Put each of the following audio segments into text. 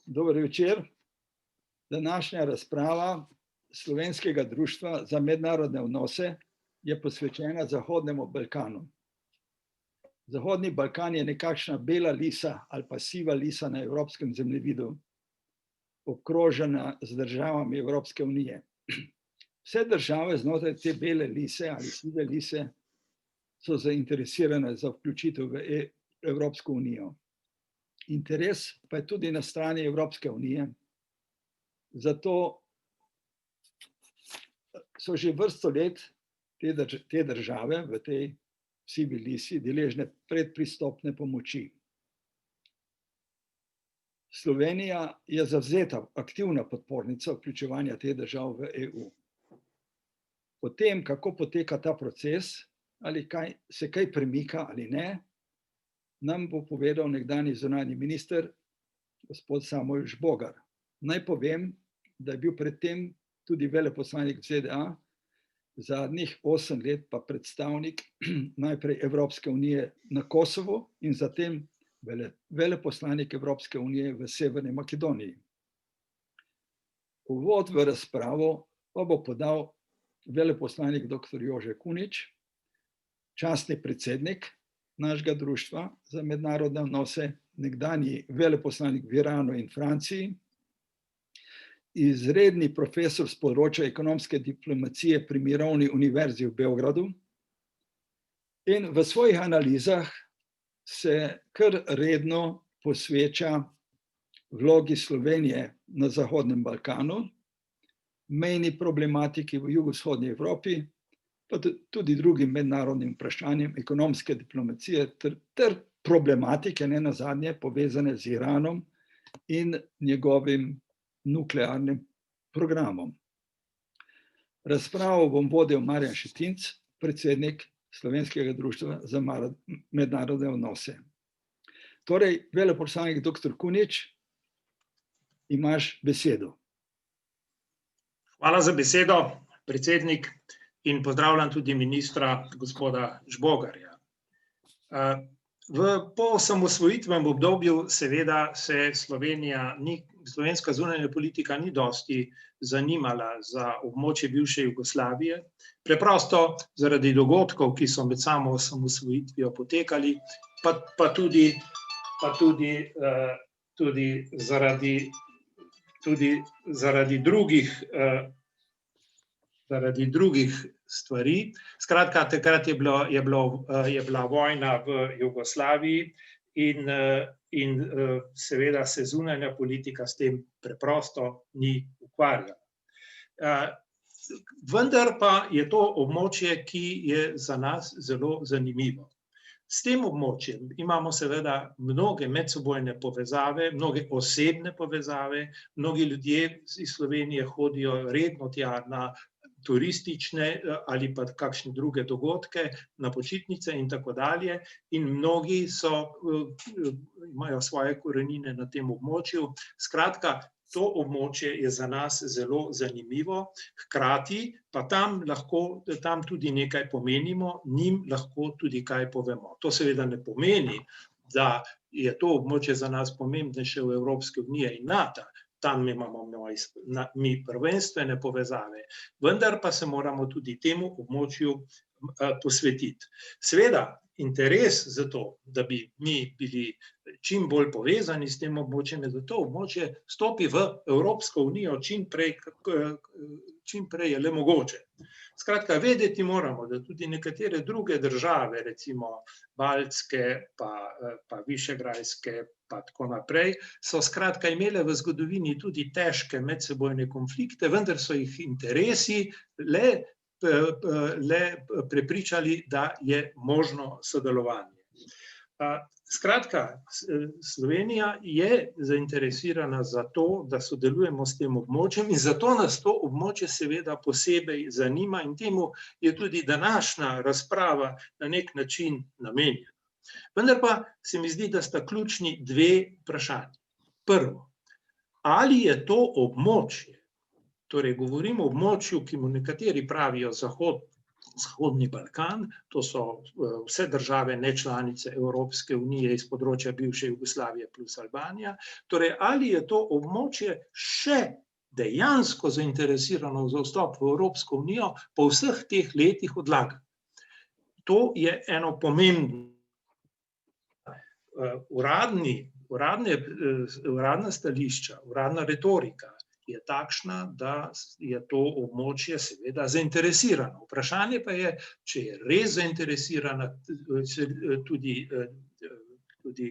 Dober večer. Današnja razprava Slovenskega društva za mednarodne odnose je posvečena Zahodnemu Balkanu. Zahodni Balkan je nekakšna bela lisa ali pa siva lisa na evropskem zemljevidu, obkrožena z državami Evropske unije. Vse države znotraj te bele lise ali sive lise so zainteresirane za vključitev v Evropsko unijo. Interes pa je tudi na strani Evropske unije. Zato so že vrsto let te države v tej sivi lisi deležne predpristopne pomoči. Slovenija je zavzeta, aktivna podpornica vključevanja teh držav v EU. O tem, kako poteka ta proces, ali se kaj premika ali ne, nam bo povedal nekdanji zunanji minister, gospod Samuel Žbogar. Naj povem, da je bil predtem tudi veleposlanik ZDA, zadnjih 8 let pa predstavnik najprej Evropske unije na Kosovu in zatem veleposlanik Evropske unije v Severni Makedoniji. Uvod v razpravo pa bo podal veleposlanik dr. Jože Kunič, častni predsednik našega društva za mednarodne odnose, nekdanji veleposlanik v Iranu in Franciji, izredni profesor s področja ekonomske diplomacije pri Mirovni univerzi v Beogradu in v svojih analizah se kar redno posveča vlogi Slovenije na Zahodnem Balkanu, mejni problematiki v jugovzhodni Evropi, pa tudi drugim mednarodnim vprašanjem ekonomske diplomacije ter problematike, ne nazadnje, povezane z Iranom in njegovim nuklearnim programom. Razpravo bom vodil Marjan Šetinc, predsednik Slovenskega društva za mednarodne odnose. Torej, veleposlanik dr. Kunič, imaš besedo. Hvala za besedo, predsednik, in pozdravljam tudi ministra gospoda Žbogarja. Po osamosvojitvenem obdobju seveda se slovenska zunanja politika ni dosti zanimala za območje bivše Jugoslavije, preprosto zaradi dogodkov, ki so med samo osamosvojitvijo potekali, pa tudi zaradi drugih stvari. Skratka, takrat je bila vojna v Jugoslaviji in seveda se zunanja politika s tem preprosto ni ukvarjala. Vendar pa je to območje, ki je za nas zelo zanimivo. S tem območjem imamo seveda mnoge medsebojne povezave, mnoge osebne povezave, mnogi ljudje iz Slovenije hodijo redno tja na turistične ali pa kakšne druge dogodke, na počitnice in tako dalje, in mnogi imajo svoje korenine na tem območju. Skratka, to območje je za nas zelo zanimivo, hkrati pa tam tudi nekaj pomenimo, njim lahko tudi kaj povemo. To seveda ne pomeni, da je to območje za nas pomembnejše v Evropske unije in NATO. Tam imamo mi prvenstvene povezave, vendar pa se moramo tudi temu območju posvetiti. Seveda, interes za to, da bi mi bili čim bolj povezani s tem območjem, je, da to območje stopi v Evropsko unijo čim prej je le mogoče. Skratka, vedeti moramo, da tudi nekatere druge države, recimo baltske, pa višegrajske, pa tako naprej, so skratka imele v zgodovini tudi težke medsebojne konflikte, vendar so jih interesi le prepričali, da je možno sodelovanje. Skratka, Slovenija je zainteresirana za to, da sodelujemo s tem območjem, in zato nas to območje seveda posebej zanima, in temu je tudi današnja razprava na nek način namenjena. Vendar pa se mi zdi, da sta ključni dve vprašanji. Prvo, ali je to območje, torej govorimo o območju, ki mu nekateri pravijo Zahodni Balkan, to so vse države nečlanice Evropske unije iz področja bivše Jugoslavije plus Albanija. Torej, ali je to območje še dejansko zainteresirano za vstop v Evropsko unijo po vseh teh letih odlaganj? To je eno pomembno. Uradna stališča, uradna retorika je takšna, da je to območje seveda zainteresirano. Vprašanje pa je, če je res zainteresirana tudi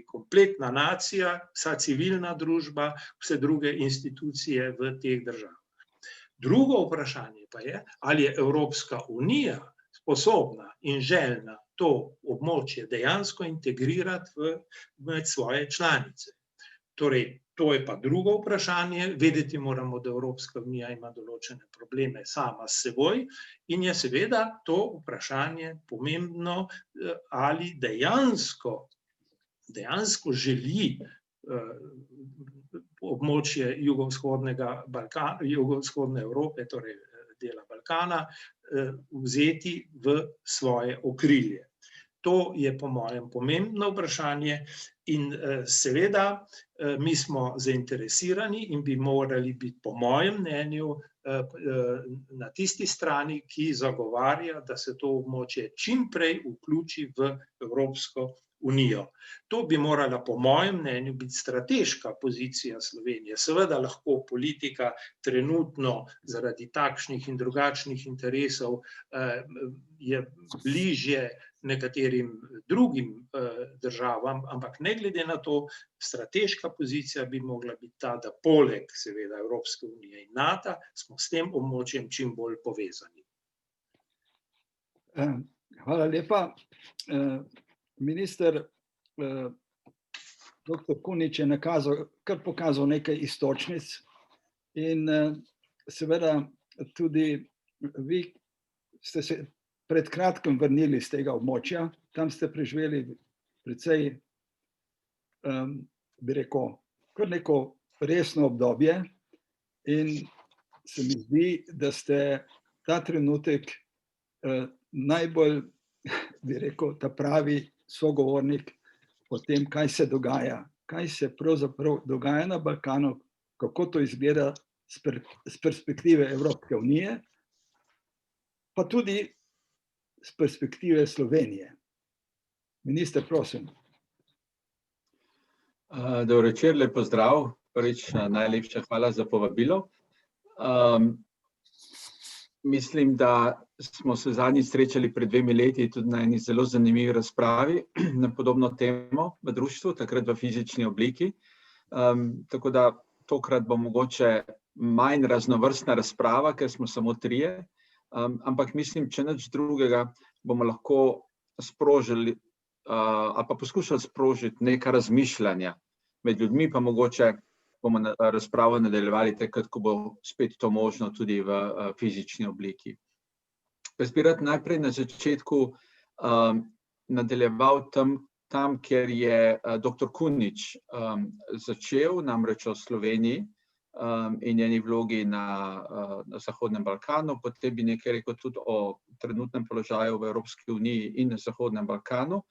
kompletna nacija, vsa civilna družba, vse druge institucije v teh državah. Drugo vprašanje pa je, ali je Evropska unija sposobna in željna to območje dejansko integrirati med svoje članice. Torej, to je pa drugo vprašanje. Vedeti moramo, da Evropska unija ima določene probleme sama s seboj in je seveda to vprašanje pomembno, ali dejansko želi območje jugovzhodne Evrope, torej dela Balkana, vzeti v svoje okrilje. To je po mojem pomembno vprašanje in seveda mi smo zainteresirani in bi morali biti po mojem mnenju na tisti strani, ki zagovarja, da se to območje čim prej vključi v Evropsko unijo. To bi morala po mojem mnenju biti strateška pozicija Slovenije. Seveda lahko politika trenutno zaradi takšnih in drugačnih interesov je bližje nekaterim drugim državam, ampak ne glede na to, strateška pozicija bi mogla biti ta, da poleg seveda Evropske unije in NATO smo s tem območjem čim bolj povezani. Hvala lepa. Minister, dr. Kunič je kar pokazal nekaj iztočnic in seveda tudi vi ste se pred kratkim vrnili z tega območja, tam ste preživeli precej, bi rekel, kar neko resno obdobje in se mi zdi, da ste ta trenutek najbolj, bi rekel, ta pravi sogovornik o tem, kaj se dogaja, kaj se pravzaprav dogaja na Balkanu, kako to izgleda z perspektive Evropske unije, pa tudi z perspektive Slovenije. Minister, prosim. Dobro večer, lep pozdrav. Prvič, najlepša hvala za povabilo. Mislim, da smo se zadnjič srečali pred 2 leti tudi na eni zelo zanimivi razpravi na podobno temo v društvu, takrat v fizični obliki. Tako da tokrat bo mogoče manj raznovrstna razprava, ker smo samo 3, ampak mislim, če nič drugega, bomo lahko sprožili ali pa poskušali sprožiti neka razmišljanja med ljudmi, pa mogoče bomo razpravo nadaljevali takrat, ko bo spet to možno tudi v fizični obliki. Jaz bi rad najprej na začetku nadaljeval tam, kjer je dr. Kunič začel, namreč o Sloveniji in njeni vlogi na Zahodnem Balkanu, potem bi nekaj rekel tudi o trenutnem položaju v Evropski uniji in na Zahodnem Balkanu.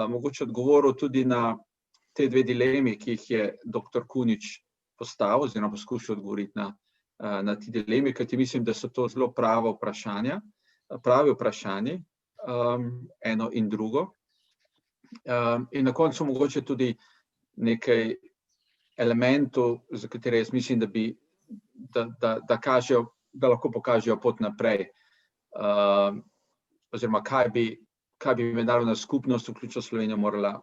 Mogoče odgovoril tudi na te 2 dilemi, ki jih je dr. Kunič postavil, oziroma poskušal odgovoriti na te dilemi, kajti mislim, da so to zelo pravi vprašanji, eno in drugo. In na koncu mogoče tudi nekaj elementov, za katere jaz mislim, da lahko pokažejo pot naprej, oziroma kaj bi mednarodna skupnost, vključno Slovenijo, morala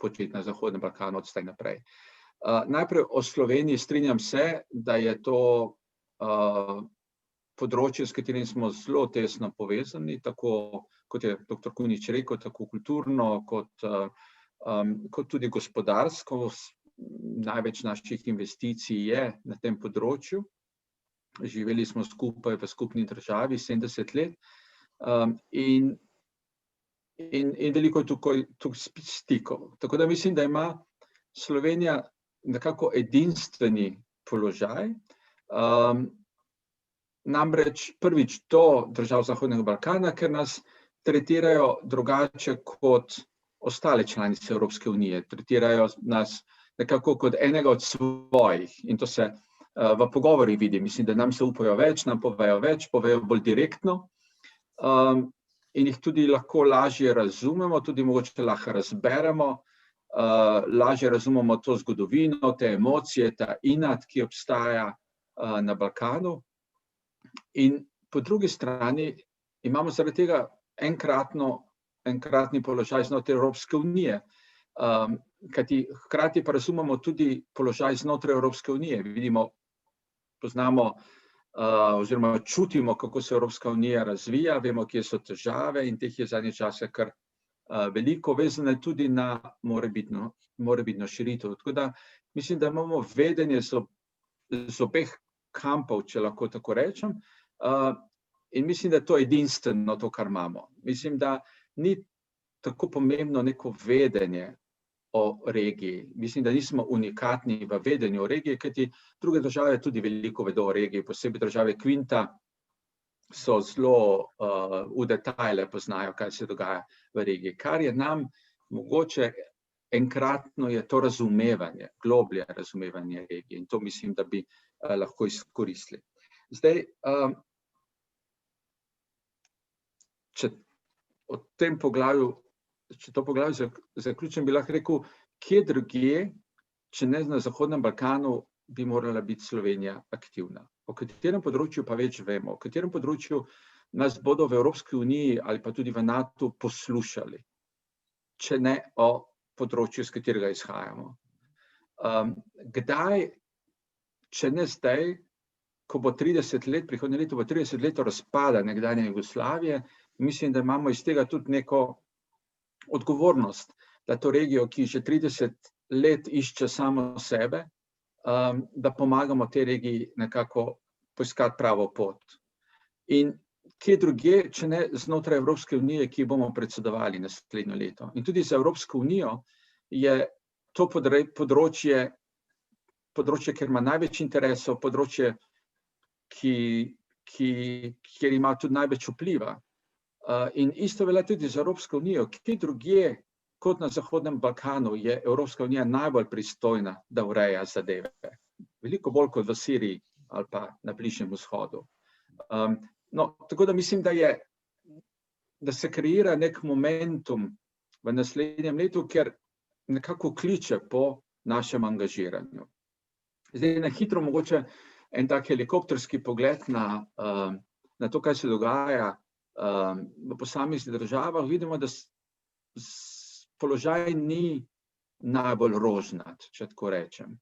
početi na Zahodnem Balkanu od zdaj naprej. Najprej o Sloveniji strinjam se, da je to področje, s katerim smo zelo tesno povezani, tako kot je dr. Kunič rekel, tako kulturno kot tudi gospodarsko. Največ naših investicij je na tem področju. Živeli smo skupaj v skupni državi 70 let in veliko je tukaj stikov. Tako da mislim, da ima Slovenija nekako edinstveni položaj namreč prvič do držav Zahodnega Balkana, ker nas tretirajo drugače kot ostale članice Evropske unije. Tretirajo nas nekako kot enega od svojih in to se v pogovorih vidi. Mislim, da nam zaupajo več, nam povejo več, povejo bolj direktno in jih tudi lahko lažje razumemo, tudi mogoče lahko razberemo, lažje razumemo to zgodovino, te emocije, ta inat, ki obstaja na Balkanu. In po drugi strani imamo zaradi tega enkratni položaj znotraj Evropske unije, kajti hkrati pa razumemo tudi položaj znotraj Evropske unije. Vidimo, poznamo oziroma čutimo, kako se Evropska unija razvija, vemo, kje so težave in teh je zadnje čase kar veliko, vezane tudi na morebitno širitev. Tako da mislim, da imamo vedenje z obeh kampov, če lahko tako rečem, in mislim, da je to edinstveno, to, kar imamo. Mislim, da ni tako pomembno neko vedenje o regiji. Mislim, da nismo unikatni v vedenju o regiji, kajti druge države tudi veliko vedo o regiji, posebej države Kvinta so zelo v detajle poznajo, kaj se dogaja v regiji. Kar je nam mogoče enkratno je to razumevanje, globlje razumevanje regije in to mislim, da bi lahko izkoristili. Zdaj, če to poglavje zaključim, bi lahko rekel, kje drugje, če ne na Zahodnem Balkanu, bi morala biti Slovenija aktivna. O katerem področju pa več vemo, o katerem področju nas bodo v Evropski uniji ali pa tudi v NATO poslušali, če ne o področju, s katerega izhajamo. Kdaj, če ne zdaj, ko bo 30 let, prihodnje leto bo 30 let razpada nekdanje Jugoslavije, mislim, da imamo iz tega tudi neko odgovornost, da to regijo, ki že 30 let išče samo sebe, da pomagamo tej regiji nekako poiskati pravo pot. In kje drugje, če ne znotraj Evropske unije, ki bomo predsedovali naslednje leto. In tudi za Evropsko unijo je to področje, kjer ima največ interesov, področje, kjer ima tudi največ vpliva. In isto velja tudi za Evropsko unijo. Kje drugje, kot na Zahodnem Balkanu, je Evropska unija najbolj pristojna, da ureja zadeve. Veliko bolj kot v Siriji ali pa na Bližnjem vzhodu. Tako da mislim, da se kreira nek momentum v naslednjem letu, ker nekako kliče po našem angažiranju. Zdaj na hitro mogoče en tak helikopterski pogled na to, kaj se dogaja v posameznih državah. Vidimo, da položaj ni najbolj rožnat, če tako rečem.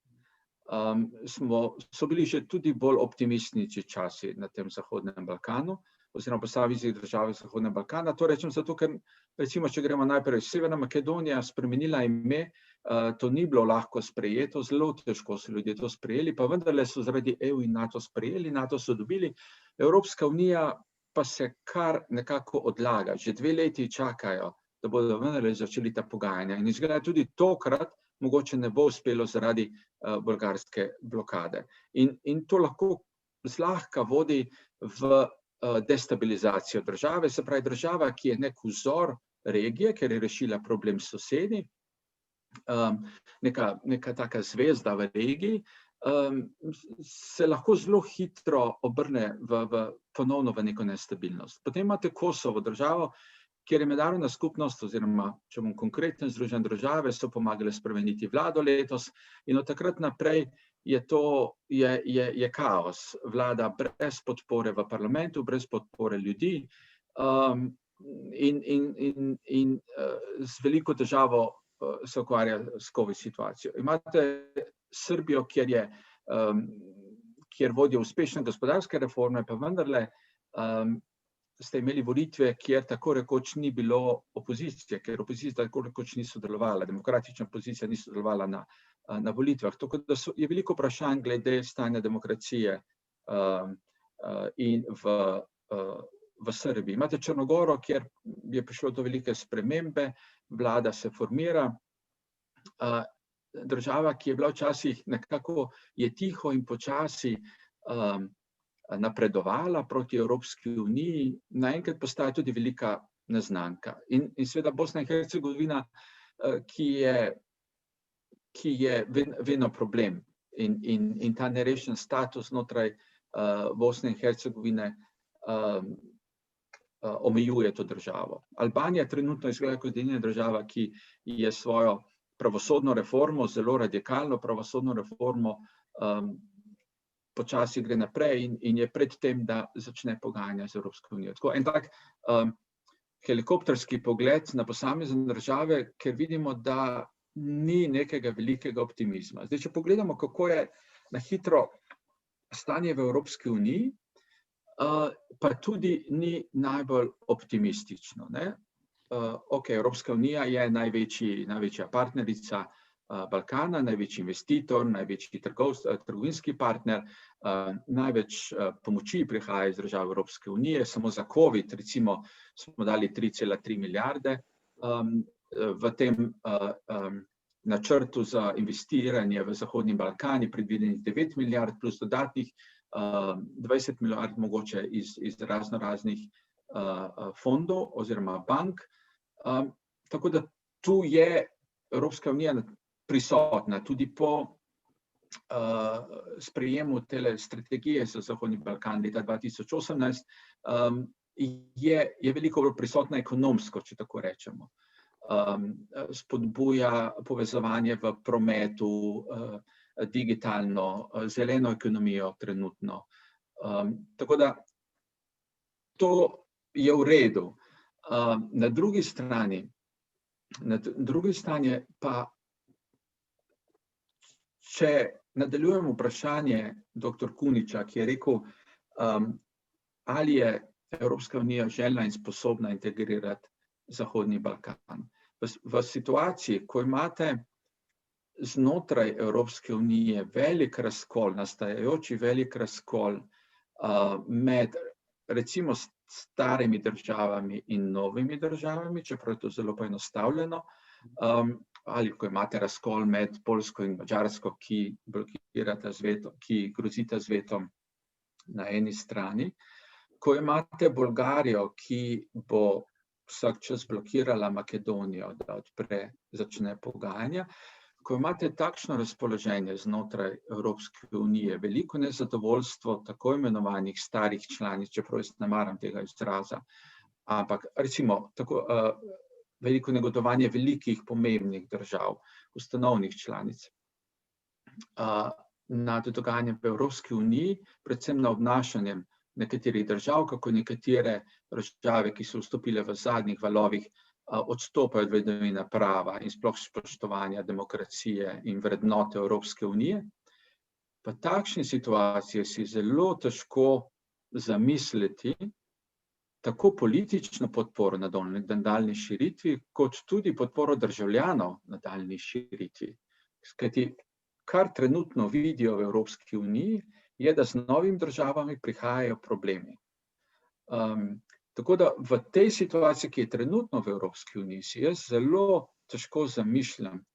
So bili že tudi bolj optimistični časi na tem Zahodnem Balkanu, oziroma posameznih državah Zahodnega Balkana. To rečem zato, ker recimo, če gremo najprej Severna Makedonija, spremenila ime, to ni bilo lahko sprejeto, zelo težko so ljudje to sprejeli, pa vendarle so zaradi EU in NATO sprejeli, NATO so dobili, Evropska unija pa se kar nekako odlaga. Že 2 leti čakajo, da bodo vendarle začeli ta pogajanja. In izgleda tudi tokrat mogoče ne bo uspelo zaradi bolgarske blokade. In to lahko zlahka vodi v destabilizacijo države, se pravi država, ki je nek vzor regije, ker je rešila problem s sosedi, neka taka zvezda v regiji, se lahko zelo hitro obrne ponovno v neko nestabilnost. Potem imate Kosovo, državo, kjer je mednarodna skupnost, oziroma, če bom konkreten, Združene države so pomagale spremeniti vlado letos in od takrat naprej je kaos. Vlada brez podpore v parlamentu, brez podpore ljudi in z veliko težavo se ukvarja s COVID situacijo. Imate Srbijo, kjer vodijo uspešne gospodarske reforme, pa vendarle ste imeli volitve, kjer tako rekoč ni bilo opozicije, ker opozicija tako rekoč ni sodelovala, demokratična opozicija ni sodelovala na volitvah. Tako da je veliko vprašanj glede stanja demokracije in v Srbiji. Imate Črnogoro, kjer je prišlo do velike spremembe, vlada se formira, država, ki je bila včasih nekako je tiho in počasi napredovala proti Evropski uniji, naenkrat postaja tudi velika neznanka. In seveda Bosna in Hercegovina, ki je vedno problem in ta nerešen status znotraj Bosne in Hercegovine omejuje to državo. Albanija trenutno izgleda kot edina država, ki je svojo pravosodno reformo, zelo radikalno pravosodno reformo, počasi gre naprej in je pred tem, da začne pogajanja z Evropsko unijo. Tako en tak helikopterski pogled na posamezne države, ker vidimo, da ni nekega velikega optimizma. Zdaj, če pogledamo, kako je na hitro stanje v Evropski uniji, pa tudi ni najbolj optimistično, ne? Evropska unija je največja partnerica Balkana, največji investitor, največji trgovinski partner, največ pomoči prihaja iz držav Evropske unije, samo za COVID, recimo, smo dali 3,3 milijarde, v tem načrtu za investiranje v Zahodni Balkan je predvidenih 9 milijard plus dodatnih 20 milijard mogoče iz raznih fondov oziroma bank. Tako da tu je Evropska unija prisotna tudi po sprejemu tele strategije za Zahodni Balkan leta 2018, je veliko bolj prisotna ekonomsko, če tako rečemo. Spodbuja povezovanje v prometu, digitalno, zeleno ekonomijo trenutno. Tako da to je v redu. Na drugi strani pa, če nadaljujem vprašanje dr. Kuniča, ki je rekel, ali je Evropska unija željna in sposobna integrirati Zahodni Balkan. V situaciji, ko imate znotraj Evropske unije velik razkol, nastajajoči velik razkol med recimo starimi državami in novimi državami, čeprav je to zelo poenostavljeno, ali ko imate razkol med Poljsko in Madžarsko, ki grozita z vetom na eni strani, ko imate Bolgarijo, ki bo vsak čas blokirala Makedonijo, da začne pogajanja, ko imate takšno razpoloženje znotraj Evropske unije, veliko nezadovoljstvo tako imenovanih starih članic, čeprav jaz ne maram tega izraza, ampak recimo veliko negodovanje velikih pomembnih držav, ustanovnih članic, nad dogajanjem v Evropski uniji, predvsem na obnašanjem nekaterih držav, kako nekatere države, ki so vstopile v zadnjih valovih, odstopajo od vladavine prava in sploh spoštovanja demokracije in vrednote Evropske unije. V takšni situaciji si zelo težko zamisliti tako politično podporo nadaljnji širitvi, kot tudi podporo državljanov nadaljnji širitvi. Kajti, kar trenutno vidijo v Evropski uniji, je, da z novimi državami prihajajo problemi. Tako da v tej situaciji, ki je trenutno v Evropski uniji, si jaz zelo težko zamišljam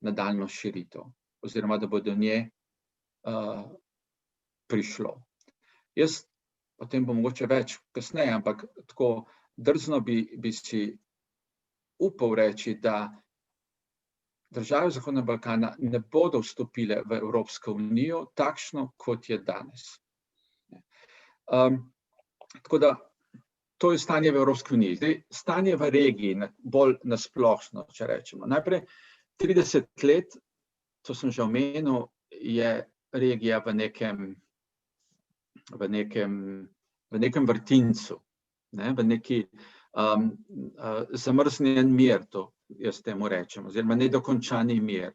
nadaljnjo širitev, oziroma da bo do nje prišlo. Jaz o tem bom mogoče več kasneje, ampak tako drzno bi si upal reči, da države Zahodnega Balkana ne bodo vstopile v Evropsko unijo takšno, kot je danes. Tako da to je stanje v Evropski uniji. Zdaj, stanje v regiji, bolj nasplošno, če rečemo. Najprej 30 let, to sem že omenil, je regija v nekem vrtincu, v neki zamrznjen mir, to jaz temu rečem, oziroma nedokončani mir.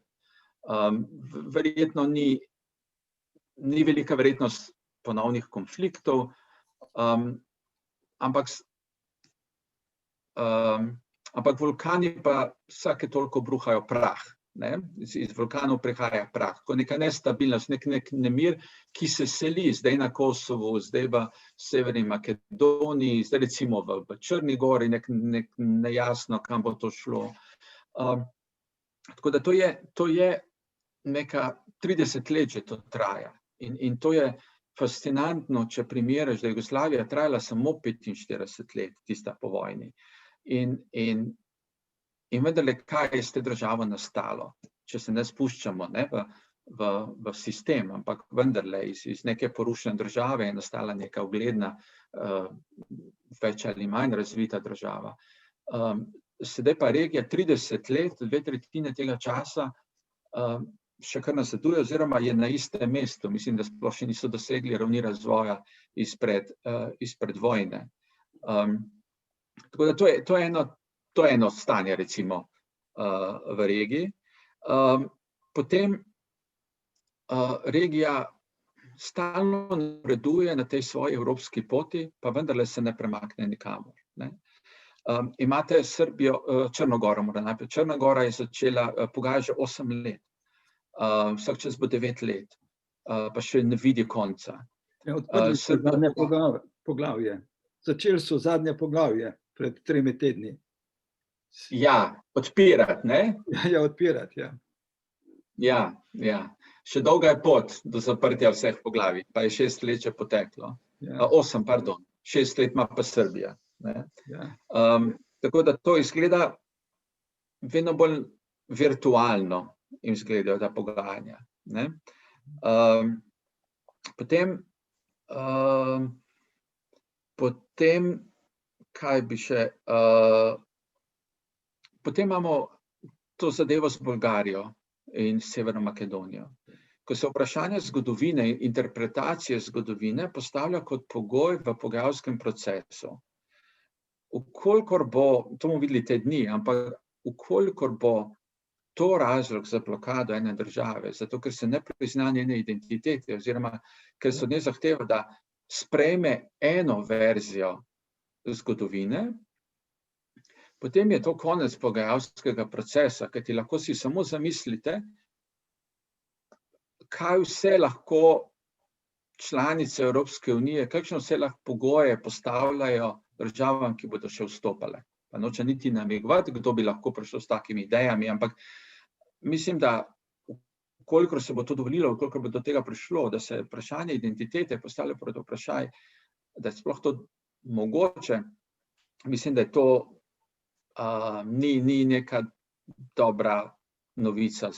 Verjetno ni velika verjetnost ponovnih konfliktov, ampak vulkani pa vsake toliko bruhajo prah. Iz vulkanov prihaja prah, ko neka nestabilnost, nek nemir, ki se seli zdaj na Kosovu, zdaj v Severni Makedoniji, zdaj recimo v Črni gori, nejasno, kam bo to šlo. Tako da to je neka 30 let že to traja in to je fascinantno, če primerjaš, da je Jugoslavija trajala samo 45 let, tista po vojni. In vendarle, kaj je s te državo nastalo, če se ne spuščamo v sistem, ampak vendarle iz neke porušene države je nastala neka ugledna, več ali manj razvita država. Sedaj pa regija 30 let, 2/3 tega časa še kar naseduje oziroma je na istem mestu. Mislim, da sploh še niso dosegli ravni razvoja izpred vojne. Tako da to je eno stanje, recimo, v regiji. Potem regija stalno napreduje na tej svoji evropski poti, pa vendarle se ne premakne nikamor. Imate Srbijo, Črnogoro, najprej. Črna Gora je začela pogajati že 8 let. Vsak čas bo 9 let, pa še ne vidi konca. Odprli so zadnje poglavje. Začeli so zadnje poglavje pred 3 tedni. Ja, odpirati, ne? Ja, odpirati, ja. Ja. Še dolga je pot do zaprtja vseh poglavij, pa je 6 let že poteklo. 8, pardon. 6 let ima pa Srbija. Tako da to izgleda vedno bolj virtualno, jim izgledajo ta pogajanja. Potem, kaj bi še... Potem imamo to zadevo z Bolgarijo in Severno Makedonijo. Ko se vprašanje zgodovine, interpretacije zgodovine postavlja kot pogoj v pogajalskem procesu. Vkolikor bo, to bomo videli te dni, ampak vkolikor bo to razlog za blokado ene države, zato ker se ne prizna njene identitete, oziroma ker se od nje zahteva, da sprejme eno verzijo zgodovine, potem je to konec pogajalskega procesa, kajti lahko si samo zamislite, kaj vse lahko članice Evropske unije, kakšne vse lahko pogoje postavljajo državam, ki bodo še vstopale. Pa noče niti namigovati, kdo bi lahko prišel s takimi idejami, ampak mislim, da kolikor se bo to dovolilo, kolikor bo do tega prišlo, da se vprašanje identitete postavlja pod vprašaj, da je sploh to mogoče, mislim, da je to ni neka dobra novica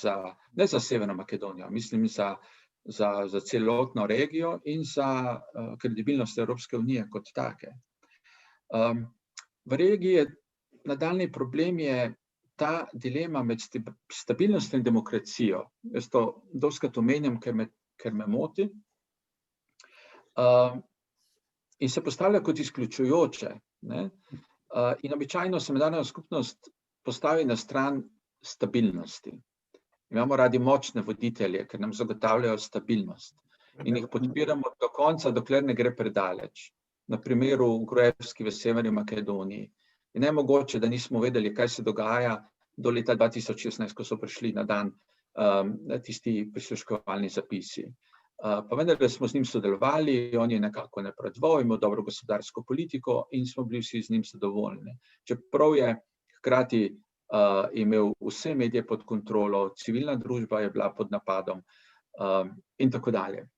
ne za Severno Makedonijo, mislim za celotno regijo in za kredibilnost Evropske unije kot take. V regiji je nadaljnji problem je ta dilema med stabilnostjo in demokracijo. Jaz to dostikrat omenjam, ker me moti. In se postavlja kot izključujoče. In običajno se mednarodna skupnost postavi na stran stabilnosti. Imamo radi močne voditelje, ker nam zagotavljajo stabilnost. In jih podpiramo do konca, dokler ne gre predaleč. Na primeru Gruevski v Severni Makedoniji. In ne mogoče, da nismo vedeli, kaj se dogaja do leta 2016, ko so prišli na dan tisti prisluškovalni zapisi. Pa vendar, da smo z njim sodelovali, on je nekako napredoval, imel dobro gospodarsko politiko in smo bili vsi z njim zadovoljni. Čeprav je hkrati imel vse medije pod kontrolo, civilna družba je bila pod napadom in tako dalje.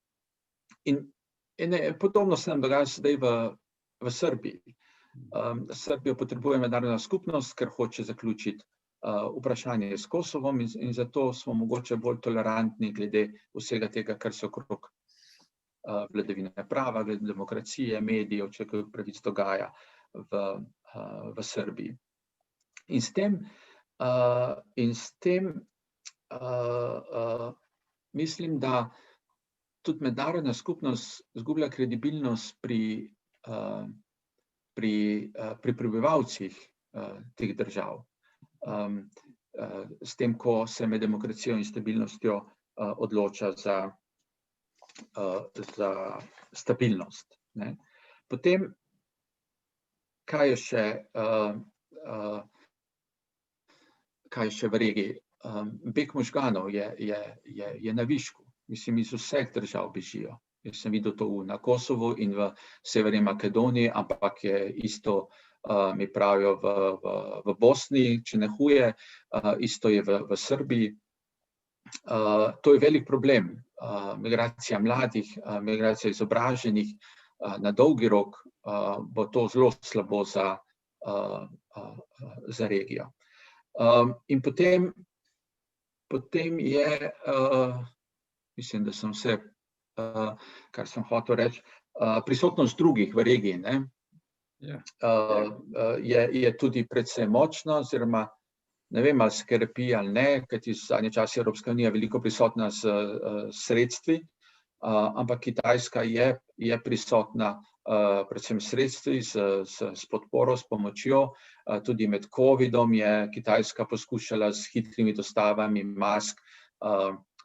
In podobno se nam dogaja sedaj v Srbiji. Srbijo potrebuje mednarodna skupnost, ker hoče zaključiti vprašanje s Kosovom in zato smo mogoče bolj tolerantni glede vsega tega, kar se okrog vladavine prava, glede demokracije, medijev, človekovih pravic dogaja v Srbiji. In s tem mislim, da tudi mednarodna skupnost izgublja kredibilnost pri prebivalcih teh držav. S tem, ko se med demokracijo in stabilnostjo odloča za stabilnost. Potem, kaj je še v regiji? Beg možganov je na višku. Mislim, iz vseh držav bežijo. Jaz sem videl to na Kosovu in v Severni Makedoniji, ampak je isto, mi pravijo v Bosni, če ne huje, isto je v Srbiji. To je velik problem. migracija mladih, migracija izobraženih, na dolgi rok bo to zelo slabo za regijo. In potem je, mislim, da sem vse, kar sem hotel reči, prisotnost drugih v regiji, ne, je tudi precej močna, oziroma ne vem, ali se krepi ali ne, kajti zadnje čase Evropska unija veliko prisotna s sredstvi, ampak Kitajska je prisotna predvsem sredstvi, s podporo, s pomočjo. Tudi med covidom je Kitajska poskušala s hitrimi dostavami mask,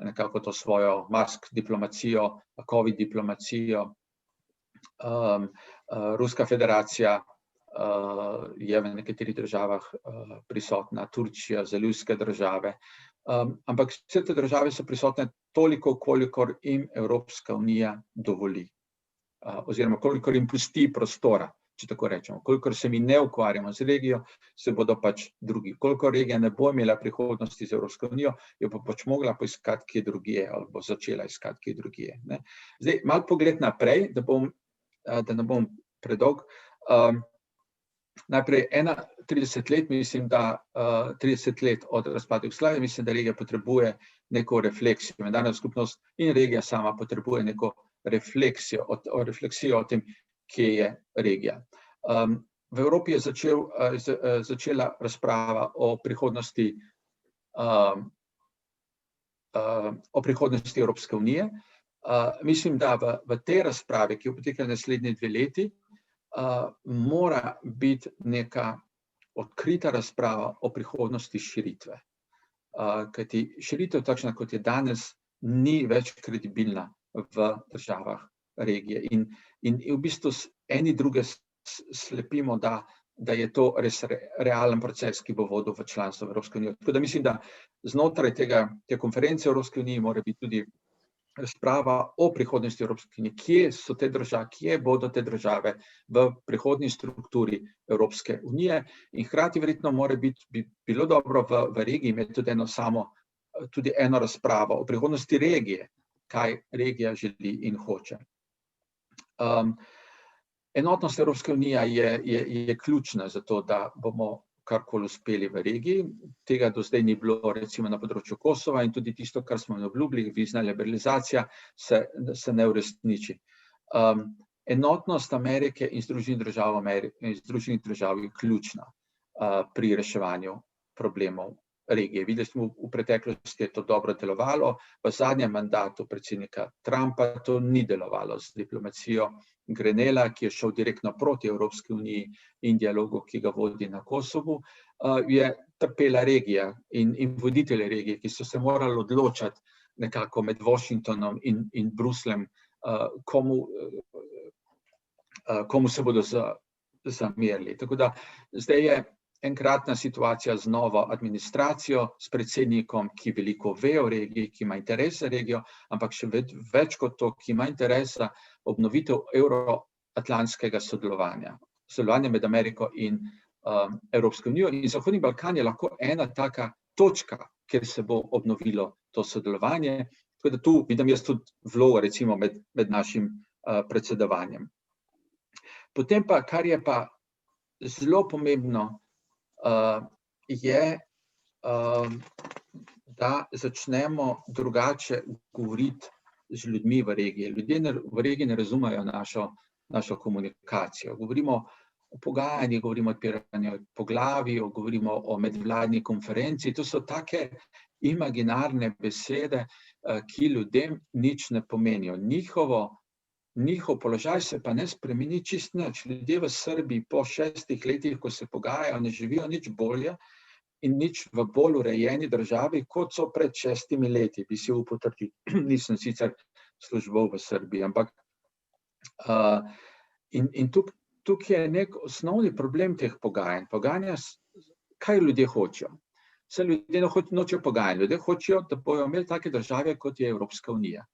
nekako to svojo mask diplomacijo, covid diplomacijo. Ruska federacija je v nekaterih državah prisotna, Turčija, zalivske države. Ampak vse te države so prisotne toliko, kolikor jim Evropska unija dovoli. Oziroma, kolikor jim pusti prostora, če tako rečemo. Kolikor se mi ne ukvarjamo z regijo, se bodo pač drugi. Kolikor regija ne bo imela prihodnosti z Evropsko unijo, jo bo pač mogla poiskati kje drugje, ali bo začela iskati kje drugje. Zdaj, malo pogled naprej, da ne bom predolg. Najprej 31 let, mislim, da 30 let od razpada Jugoslavije, mislim, da regija potrebuje neko refleksijo. Mednarodna skupnost in regija sama potrebuje neko refleksijo o tem, kje je regija. V Evropi je začela razprava o prihodnosti Evropske unije. Mislim, da v tej razpravi, ki bo potekala naslednji 2 leti, mora biti neka odkrita razprava o prihodnosti širitve. Kajti širitev takšna, kot je danes, ni več kredibilna v državah regije. In v bistvu eni druge slepimo, da je to res realen proces, ki bo vodil v članstvo Evropske unije. Tako da mislim, da znotraj te konference Evropske unije mora biti tudi razprava o prihodnosti Evropske unije. Kje so te države, kje bodo te države v prihodnji strukturi Evropske unije? In hkrati verjetno bi bilo dobro v regiji imeti tudi eno razpravo o prihodnosti regije, kaj regija želi in hoče. Enotnost Evropske unije je ključna za to, da bomo karkoli uspeli v regiji. Tega do zdaj ni bilo, recimo na področju Kosova, in tudi tisto, kar smo obljubili, vizna liberalizacija, se ne uresniči. Enotnost Amerike in Združenih držav je ključna pri reševanju problemov regije. Videli smo v preteklosti, je to dobro delovalo, v zadnjem mandatu predsednika Trumpa to ni delovalo z diplomacijo Grenela, ki je šel direktno proti Evropski uniji in dialogu, ki ga vodi na Kosovu, je trpela regija in voditelji regije, ki so se morali odločati nekako med Washingtonom in Brusljem, komu se bodo zamerili. Tako da zdaj je enkratna situacija z novo administracijo, s predsednikom, ki veliko ve o regiji, ki ima interes za regijo, ampak še več kot to, ki ima interes za obnovitev euroatlantskega sodelovanja med Ameriko in Evropsko unijo. In Zahodni Balkan je lahko ena taka točka, kjer se bo obnovilo to sodelovanje. Tako da tu vidim jaz tudi vlogo, recimo, med našim predsedovanjem. Potem pa, kar je pa zelo pomembno, je, da začnemo drugače govoriti z ljudmi v regiji. Ljudje v regiji ne razumejo našo komunikacijo. Govorimo o pogajanjih, govorimo o odpiranju poglavij, govorimo o medvladni konferenci. To so take imaginarne besede, ki ljudem nič ne pomenijo. Njihov položaj se pa ne spremeni čisto nič. Ljudje v Srbiji po 6 letih, ko se pogajajo, ne živijo nič bolje in nič v bolj urejeni državi, kot so pred 6 leti, bi si upal trditi. Nisem sicer služboval v Srbiji, ampak in tukaj je nek osnovni problem teh pogajanj. Pogajanja, kaj ljudje hočejo? Vse ljudje nočejo pogajanj. Ljudje hočejo, da bojo imeli take države, kot je Evropska unija.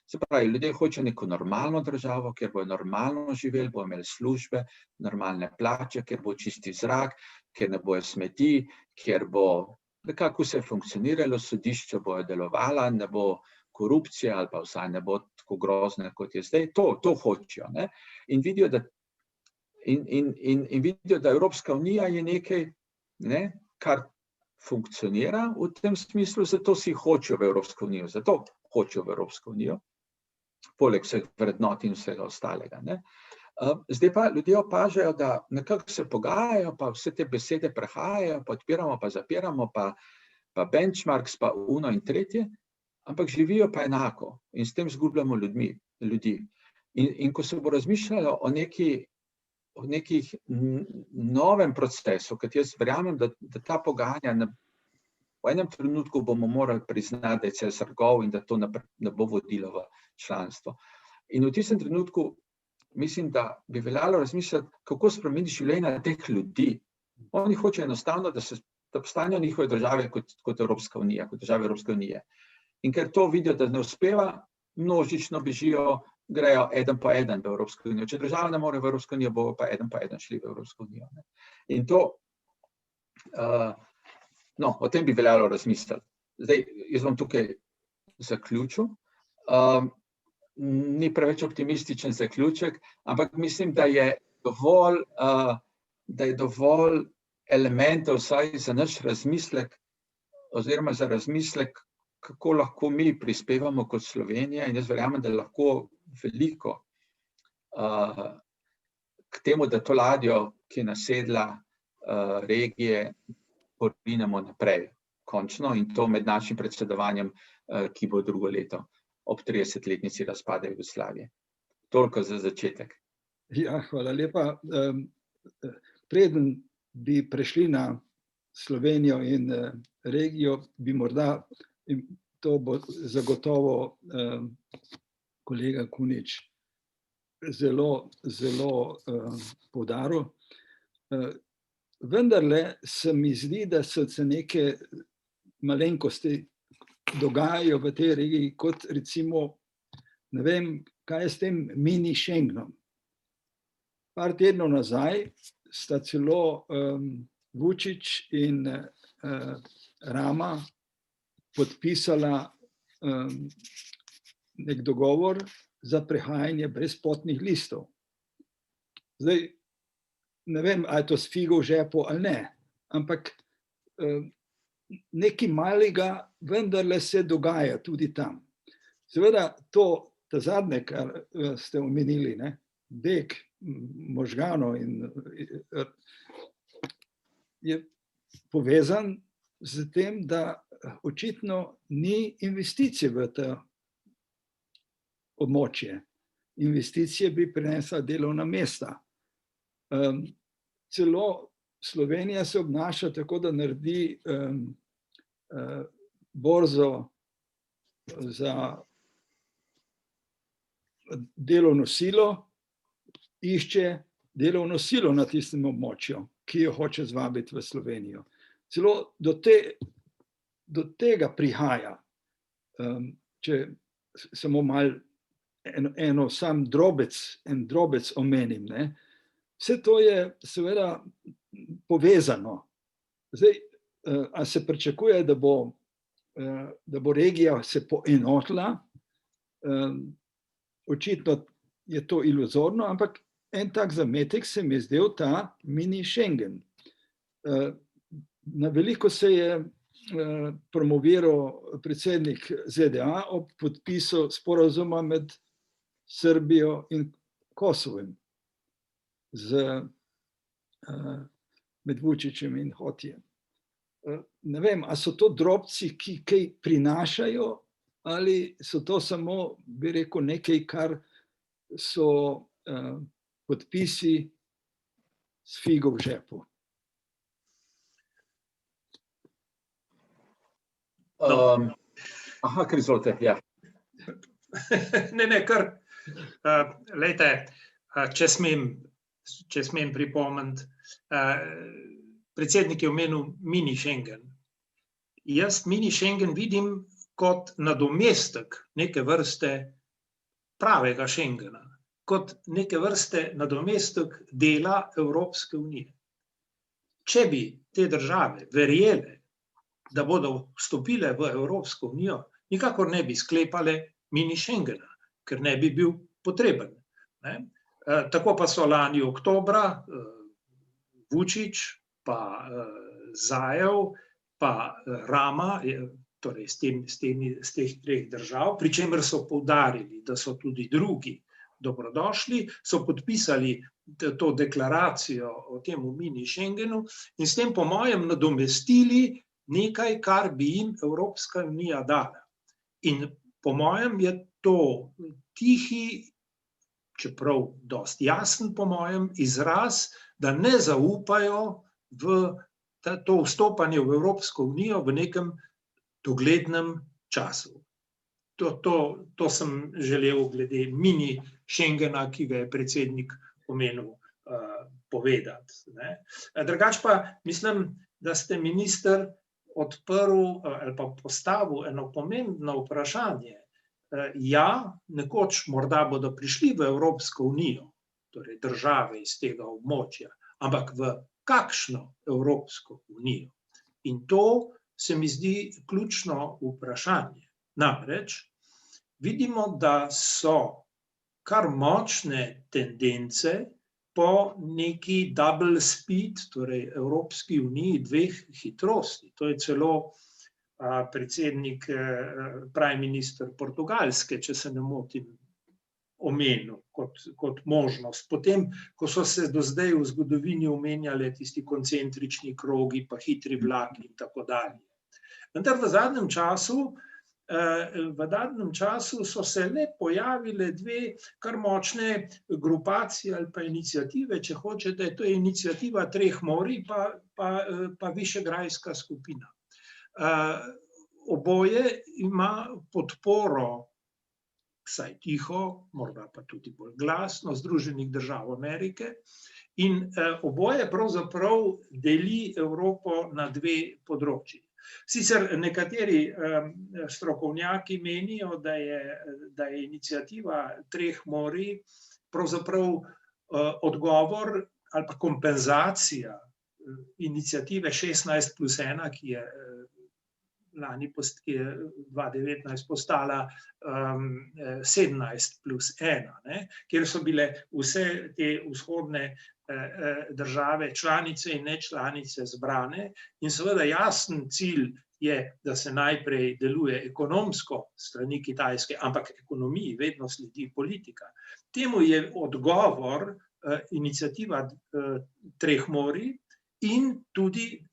Se pravi, ljudje hočejo neko normalno državo, kjer bojo normalno živeli, bojo imeli službe, normalne plače, kjer bo čisti zrak, kjer ne bojo smeti, kjer bo nekako vse funkcioniralo, sodišča bojo delovala, ne bo korupcije ali pa vsaj ne bo tako grozne, kot je zdaj. To hočejo, ne. In vidijo, da Evropska unija je nekaj, ne, kar funkcionira v tem smislu, zato si hočejo v Evropsko unijo, zato hočejo v Evropsko unijo, poleg vseh vrednot in vsega ostalega, ne. Zdaj pa ljudje opažajo, da nekako se pogajajo, pa vse te besede prehajajo, pa odpiramo, pa zapiramo, pa benchmarks, pa uno in tretje, ampak živijo pa enako in s tem izgubljamo ljudi. In ko se bo razmišljalo o nekih novem procesu, ker jaz verjamem, da ta pogajanja v enem trenutku bomo morali priznati, da je cesar gol in da to ne bo vodilo v članstvo. In v tistem trenutku mislim, da bi veljalo razmišljati, kako spremeniti življenja teh ljudi. Oni hočejo enostavno, da postanejo njihove države kot Evropska unija, kot države Evropske unije. In ker to vidijo, da ne uspeva, množično bežijo, grejo eden po eden v Evropsko unijo. Če država ne more v Evropsko unijo, bo pa eden šli v Evropsko unijo. In to, o tem bi veljalo razmisliti. Zdaj, jaz bom tukaj zaključil. Ni preveč optimističen zaključek, ampak mislim, da je dovolj elementov vsaj za naš razmislek, oziroma za razmislek, kako lahko mi prispevamo kot Slovenija, in jaz verjamem, da lahko veliko k temu, da to ladjo, ki je nasedla regije, porinemo naprej, končno, in to med našim predsedovanjem, ki bo drugo leto, ob 30-letnici razpada Jugoslavije. Toliko za začetek. Ja, hvala lepa. Preden bi prešli na Slovenijo in regijo, bi morda, in to bo zagotovo kolega Kunič zelo poudaril, vendarle se mi zdi, da so se neke malenkosti dogajajo v tej regiji, kot recimo, ne vem, kaj je s tem mini Schengenom. Par tednov nazaj sta celo Vučić in Rama podpisala nek dogovor za prehajanje brez potnih listov. Zdaj, ne vem, ali je to s figo v žepu ali ne, ampak nekaj malega vendarle se dogaja tudi tam. Seveda ta zadnje, kar ste omenili, ne, beg možganov je povezan z tem, da očitno ni investicije v to območje. Investicije bi prinesla delovna mesta. Celo Slovenija se obnaša tako, da naredi borzo za delovno silo, išče delovno silo na tistem območju, ki jo hoče zvabiti v Slovenijo. Celo do tega prihaja, če samo malo en drobec omenim, ne. Vse to je seveda povezano. Zdaj, a se pričakuje, da bo regija se poenotila, očitno je to iluzorno, ampak en tak zametek se mi je zdel ta mini Schengen. Na veliko se je promoviral predsednik ZDA ob podpisu sporazuma med Srbijo in Kosovem, med Vučićem in Hotijem. Ne vem, a so to drobci, ki kaj prinašajo, ali so to samo, bi rekel, nekaj, kar so podpisi s figo v žepu. Kar izvolite, ja. Ne, kar, lejte, če smem pripomniti, predsednik je omenil mini Schengen. Jaz mini Schengen vidim kot nadomestek neke vrste pravega Schengena, kot neke vrste nadomestek dela Evropske unije. Če bi te države verjele, da bodo vstopile v Evropsko unijo, nikakor ne bi sklepale mini Schengena, ker ne bi bil potreben. Tako pa so lani oktobra Vučić, pa Zaev, pa Rama, torej z teh treh držav, pri čemer so poudarili, da so tudi drugi dobrodošli, so podpisali to deklaracijo o tem mini Schengenu in s tem po mojem nadomestili nekaj, kar bi jim Evropska unija dala. In po mojem je to tihi, čeprav dosti jasen po mojem, izraz, da ne zaupajo v to vstopanje v Evropsko unijo v nekem doglednem času. To sem želel glede mini Schengena, ki ga je predsednik omenil, povedati. Drugače pa mislim, da ste minister odprl ali pa postavil eno pomembno vprašanje. Ja, nekoč morda bodo prišli v Evropsko unijo, torej države iz tega območja, ampak v kakšno Evropsko unijo? In to se mi zdi ključno vprašanje. Namreč vidimo, da so kar močne tendence po neki double speed, torej Evropski uniji dveh hitrosti. To je celo predsednik, prime minister Portugalske, če se ne motim, omenil kot možnost. Potem, ko so se do zdaj v zgodovini omenjale tisti koncentrični krogi, pa hitri vlaki in tako dalje. Vendar v zadnjem času so se le pojavile dve kar močne grupacije ali pa iniciative, če hočete, to je iniciativa treh morij pa Višegrajska skupina. Oboje ima podporo, vsaj tiho, morda pa tudi bolj glasno, Združenih držav Amerike, in oboje pravzaprav deli Evropo na dve področji. Sicer nekateri strokovnjaki menijo, da je iniciativa treh morij pravzaprav odgovor ali pa kompenzacija iniciative 16+1, ki je lani, ki je 2019 postala 17+1, kjer so bile vse te vzhodne države, članice in nečlanice zbrane, in seveda jasen cilj je, da se najprej deluje ekonomsko strani Kitajske, ampak ekonomiji vedno sledi politika. Temu je odgovor iniciativa treh morij in tudi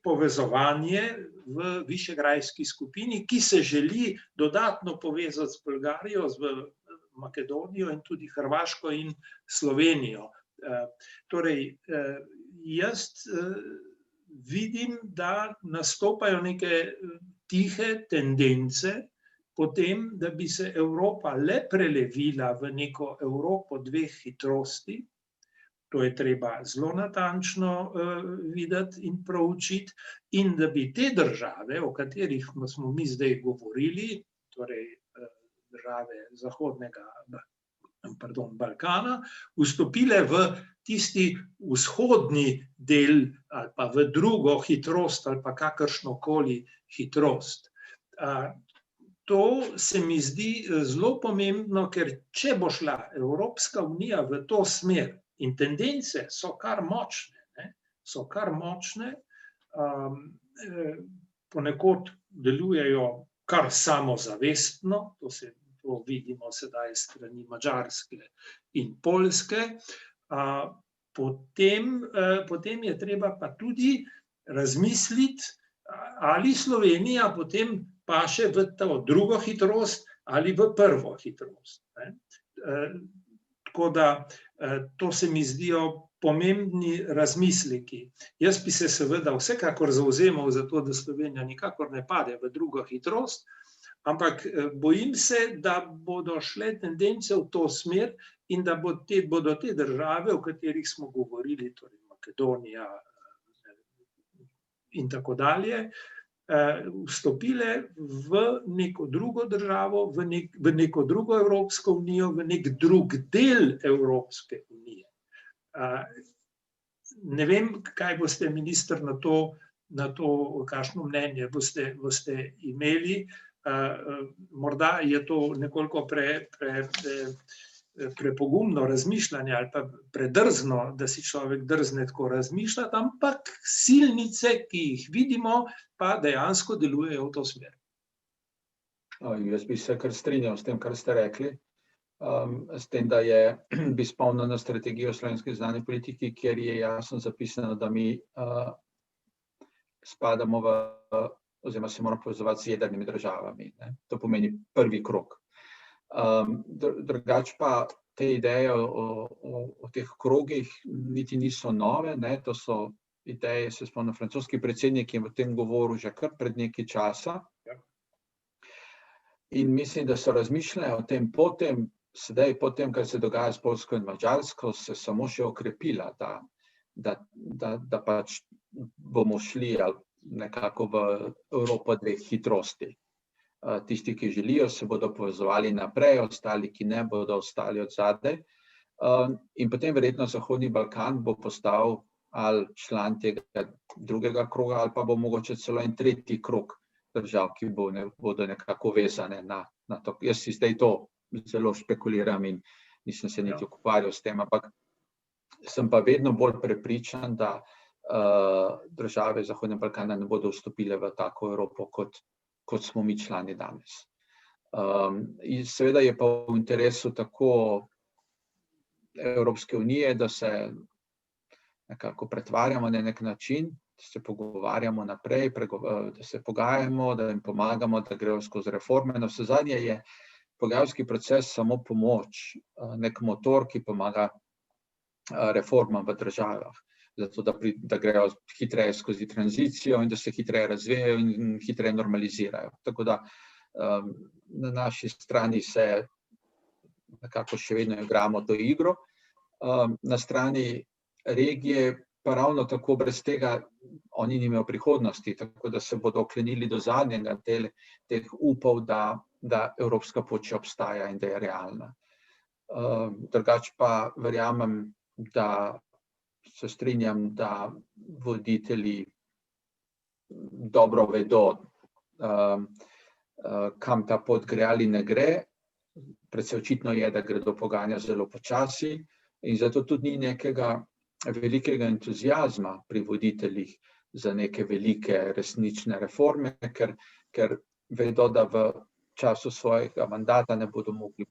povezovanje v Višegrajski skupini, ki se želi dodatno povezati z Bolgarijo, z Makedonijo in tudi Hrvaško in Slovenijo. Torej, jaz vidim, da nastopajo neke tihe tendence po tem, da bi se Evropa le prelevila v neko Evropo dveh hitrosti. To je treba zelo natančno videti in proučiti, in da bi te države, o katerih smo mi zdaj govorili, torej države zahodnega Balkana, vstopile v tisti vzhodni del ali pa v drugo hitrost ali pa kakršnokoli hitrost. To se mi zdi zelo pomembno, ker če bo šla Evropska unija v to smer, in tendence so kar močne, ponekod delujejo kar samozavestno, to vidimo sedaj strani Madžarske in Poljske, potem je treba pa tudi razmisliti, ali Slovenija potem paše v to drugo hitrost ali v prvo hitrost. Tako da to se mi zdijo pomembni razmisleki. Jaz bi se seveda vsekakor zavzemal za to, da Slovenija nikakor ne pade v drugo hitrost, ampak bojim se, da bodo šle tendence v to smer in da bodo te države, o katerih smo govorili, torej Makedonija in tako dalje, vstopile v neko drugo državo, v neko drugo Evropsko unijo, v nek drug del Evropske unije. Ne vem, kaj boste, minister, na to kakšno mnenje boste imeli. Morda je to nekoliko prepogumno razmišljanje ali pa predrzno, da si človek drzne tako razmišljati, ampak silnice, ki jih vidimo, pa dejansko delujejo v to smer. Jaz bi se kar strinjal s tem, kar ste rekli. S tem, da bi spomnil na strategijo slovenske zunanje politike, kjer je jasno zapisano, da mi spadamo oziroma se moramo povezovati z jedrnimi državami. To pomeni prvi krog. Drugače pa te ideje o teh krogih niti niso nove. To so ideje, se spomnim, francoski predsednik je o tem govoril že kar pred nekaj časa. In mislim, da so razmišljali o tem sedaj po tem, kar se dogaja s Poljsko in Madžarsko, se samo še okrepila, da pač bomo šli nekako v Evropo dveh hitrosti. Tisti, ki želijo, se bodo povezovali naprej, ostali, ki ne, bodo ostali odzadaj. In potem verjetno Zahodni Balkan bo postal ali član tega drugega kroga, ali pa bo mogoče celo en tretji krog držav, ki bodo nekako vezane na to. Jaz si zdaj to zelo špekuliram in nisem se niti ukvarjal s tem, ampak sem pa vedno bolj prepričan, da države Zahodnega Balkana ne bodo vstopile v tako Evropo, kot smo mi člani danes. In seveda je pa v interesu tako Evropske unije, da se nekako pretvarjamo na nek način, da se pogovarjamo naprej, da se pogajamo, da jim pomagamo, da grejo skozi reforme. Navsezadnje je pogajalski proces samo pomoč, nek motor, ki pomaga reformam v državah, zato da grejo hitreje skozi tranzicijo in da se hitreje razvijajo in hitreje normalizirajo. Tako da na naši strani se nekako še vedno igramo to igro. Na strani regije pa ravno tako brez tega oni nimajo prihodnosti, tako da se bodo oklenili do zadnjega teh upov, da evropska pot še obstaja in da je realna. Drugače pa verjamem, da se strinjam, da voditelji dobro vedo, kam ta pot gre ali ne gre. Predvsem očitno je, da gredo pogajanja zelo počasi in zato tudi ni nekega velikega entuziazma pri voditeljih za neke velike resnične reforme, ker vedo, da v času svojega mandata ne bodo mogli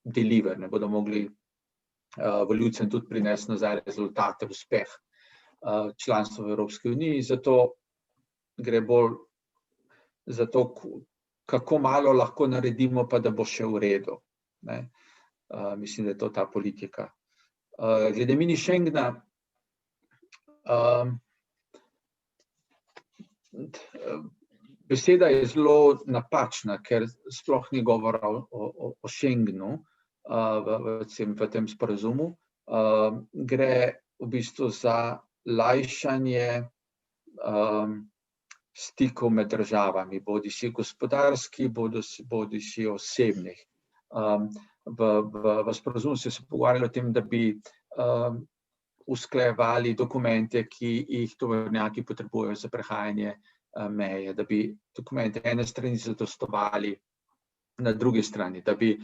deliver, ne bodo mogli volivcem tudi prinesti nazaj rezultate, uspeh članstva v Evropski uniji. Zato gre bolj za to, kako malo lahko naredimo, pa da bo še v redu. Mislim, da je to ta politika. Glede mini Schengena, beseda je zelo napačna, ker sploh ni govora o Schengenu v tem sporazumu. Gre v bistvu za lajšanje stikov med državami, bodisi gospodarski, bodisi osebnih. V sporazumu se pogovarjali o tem, da bi usklajevali dokumente, ki jih tovornjaki potrebujejo za prehajanje meje, da bi dokumente ene strani zadostovali na drugi strani, da bi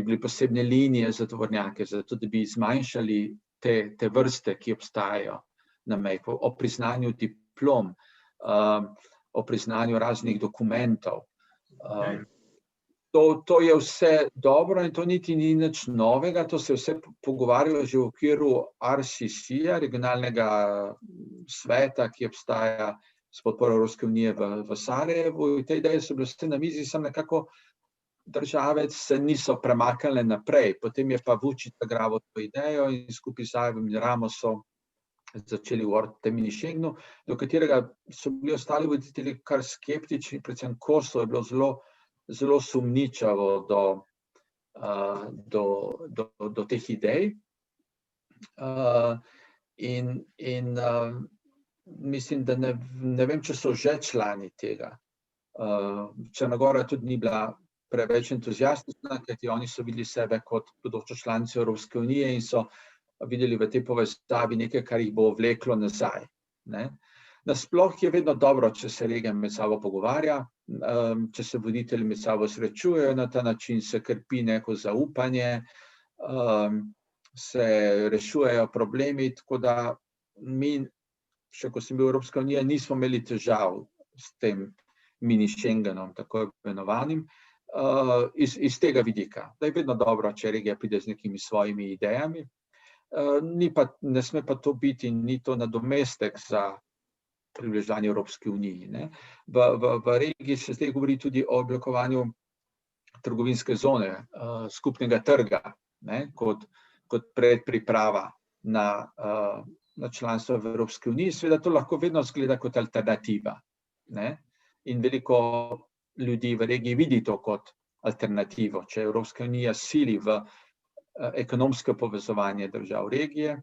bili posebne linije za tovornjake, zato da bi zmanjšali te vrste, ki obstajajo na meji, o priznanju diplom, o priznanju raznih dokumentov. To je vse dobro in to niti ni nič novega, to se vse pogovarjalo že v okviru RCC-ja, regionalnega sveta, ki obstaja s podporo Evropske unije v Sarajevu. Te ideje so bile vse na mizi, samo nekako države se niso premaknile naprej. Potem je pa Vučić zagrabil to idejo in skupaj z Zajevim in Ramosom začeli govoriti o tem mini Schengenu, do katerega so bili ostali voditelji kar skeptični, predvsem Kosovo je bilo zelo sumničavo do teh idej. In mislim, da ne vem, če so že člani tega. Črna Gora tudi ni bila preveč entuzijastična, kajti oni so videli sebe kot bodočo članico Evropske unije in so videli v tej povezavi nekaj, kar jih bo vleklo nazaj. Nasploh je vedno dobro, če se regija med sabo pogovarja, če se voditelji med sabo srečujejo na ta način, se krepi neko zaupanje, se rešujejo problemi, tako da mi, še ko sem bil v Evropska unija, nismo imeli težav s tem mini Schengenom, tako imenovanim, iz tega vidika. Da je vedno dobro, če regija pride z nekimi svojimi idejami, ne sme pa to biti, ni to nadomestek za približevanje Evropski uniji. V regiji se zdaj govori tudi o oblikovanju trgovinske zone, skupnega trga, kot predpriprava na članstvo v Evropski uniji. Seveda to lahko vedno izgleda kot alternativa. In veliko ljudi v regiji vidi to kot alternativo. Če Evropska unija sili v ekonomsko povezovanje držav regije,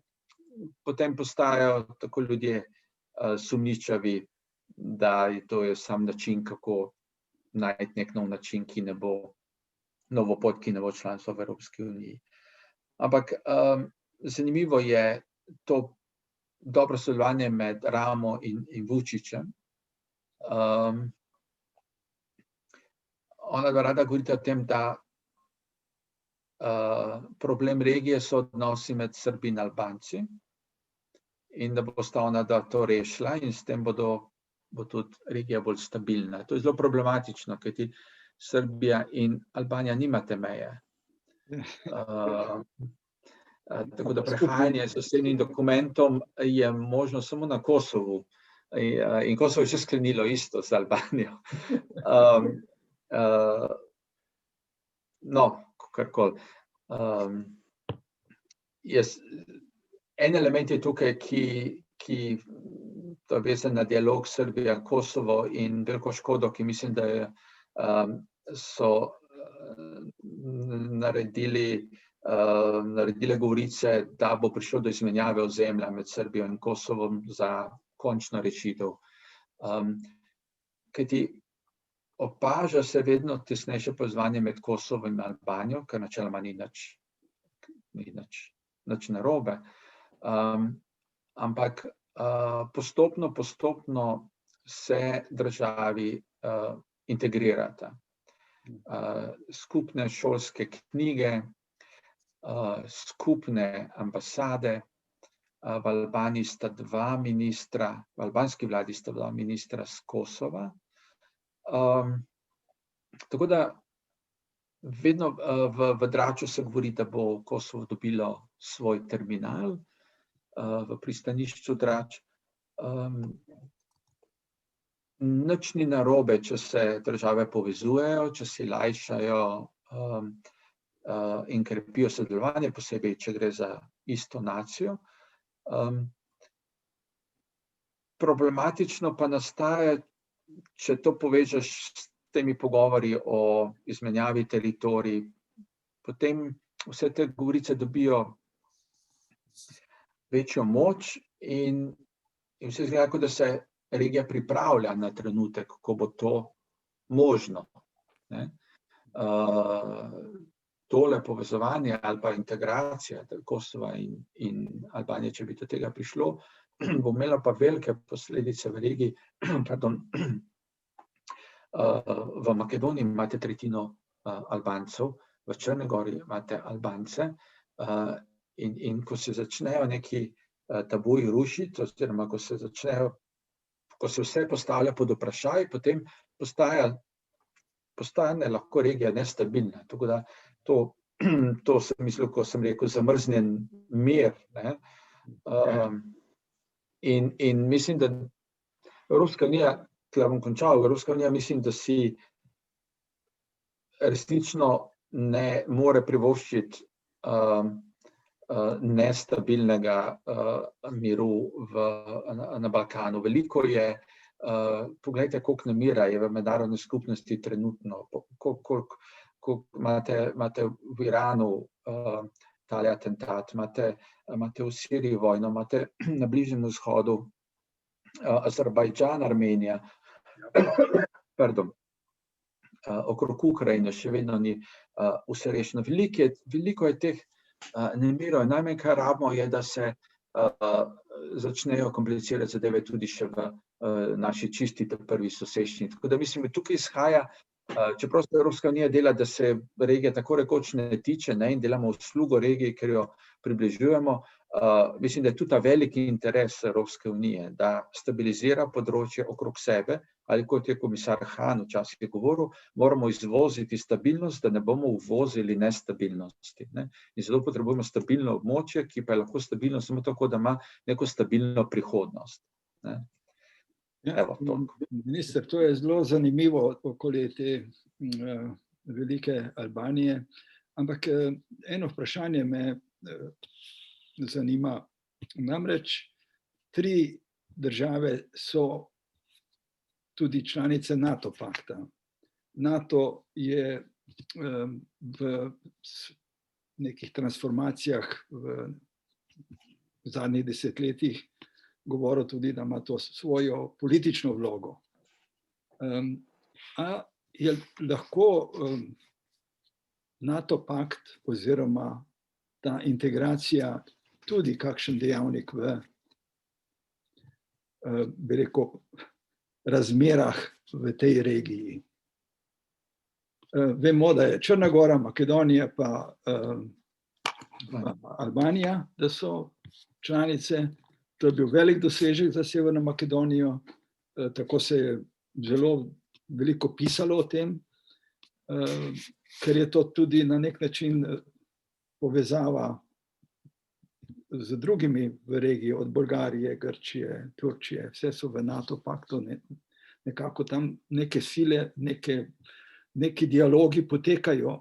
potem postajajo tako ljudje sumničavi, da to je sam način, kako najti nek nov način, ki ne bo novo pot, ki ne bo članstvo v Evropski uniji. Ampak zanimivo je to dobro sodelovanje med Ramo in Vučićem. Ona rada govorita o tem, da problem regije so odnosi med Srbi in Albanci in da bosta ona to rešila in s tem bo tudi regija bolj stabilna. To je zelo problematično, kajti Srbija in Albanija nimate meje. Tako da prehajanje s sosednjim dokumentom je možno samo na Kosovu. In Kosovo je še sklenilo isto z Albanijo. No, karkoli. En element je tukaj, ki to je vezan na dialog Srbija-Kosovo in veliko škodo, ki mislim, da so naredile govorice, da bo prišlo do izmenjave ozemlja med Srbijo in Kosovom za končno rešitev. Kajti opaža se vedno tesnejše povezovanje med Kosovom in Albanijo, kar načeloma ni nič narobe. Ampak postopno se državi integrirata. Skupne šolske knjige, skupne ambasade, v Albaniji sta dva ministra, v albanski vladi sta dva ministra z Kosova. Tako da vedno v Draču se govori, da bo Kosovo dobilo svoj terminal v pristanišču Drač. Nič ni narobe, če se države povezujejo, če si lajšajo in krepijo sodelovanje, posebej, če gre za isto nacijo. Problematično pa nastaja, če to povežeš s temi pogovori o izmenjavi teritorij, potem vse te govorice dobijo večjo moč in vse izgleda, kot da se regija pripravlja na trenutek, ko bo to možno. Tole povezovanje ali pa integracija Kosova in Albanije, če bi do tega prišlo, bo imela pa velike posledice v regiji. V Makedoniji imate tretjino Albancev, v Črni gori imate Albance in ko se začnejo neki tabuji rušiti, oziroma ko se vse postavlja pod vprašaj, potem postane lahko regija nestabilna. Tako da to sem mislil, ko sem rekel zamrznjen mir. In mislim, da Evropska unija, tukaj bom končal, Evropska unija mislim, da si resnično ne more privoščiti nestabilnega miru na Balkanu. Veliko je, poglejte, koliko nemira je v mednarodni skupnosti trenutno, koliko imate v Iranu tale atentat, imate v Siriji vojno, imate na Bližnjem vzhodu Azerbajdžan, Armenija, okrog Ukrajine še vedno ni vse rešeno. Veliko je teh nemirov. Najmanj, kar rabimo, je, da se začnejo komplicirati zadeve tudi še v naši čisti prvi soseščini. Tako da mislim, da tukaj izhaja, čeprav se Evropska unija dela, da se regija tako rekoč ne tiče, ne, in delamo uslugo regiji, ker jo približujemo, mislim, da je tudi ta veliki interes Evropske unije, da stabilizira področje okrog sebe, ali kot je komisar Han včasih govoril, moramo izvoziti stabilnost, da ne bomo uvozili nestabilnosti. Ne. In zato potrebujemo stabilno območje, ki pa je lahko stabilno samo tako, da ima neko stabilno prihodnost. Ne. Ja, minister, to je zelo zanimivo okoli te velike Albanije, ampak eno vprašanje me zanima. Namreč 3 države so tudi članice NATO pakta. NATO je v nekih transformacijah v zadnjih desetletjih govoril tudi, da ima to svojo politično vlogo. A je lahko NATO pakt oziroma ta integracija tudi kakšen dejavnik v, bi rekel, razmerah v tej regiji? Vemo, da je Črna Gora, Makedonija pa Albanija, da so članice. To je bil velik dosežek za Severno Makedonijo, tako se je zelo veliko pisalo o tem, ker je to tudi na nek način povezava z drugimi v regiji, od Bolgarije, Grčije, Turčije, vse so v NATO paktu, nekako tam neke sile, neki dialogi potekajo,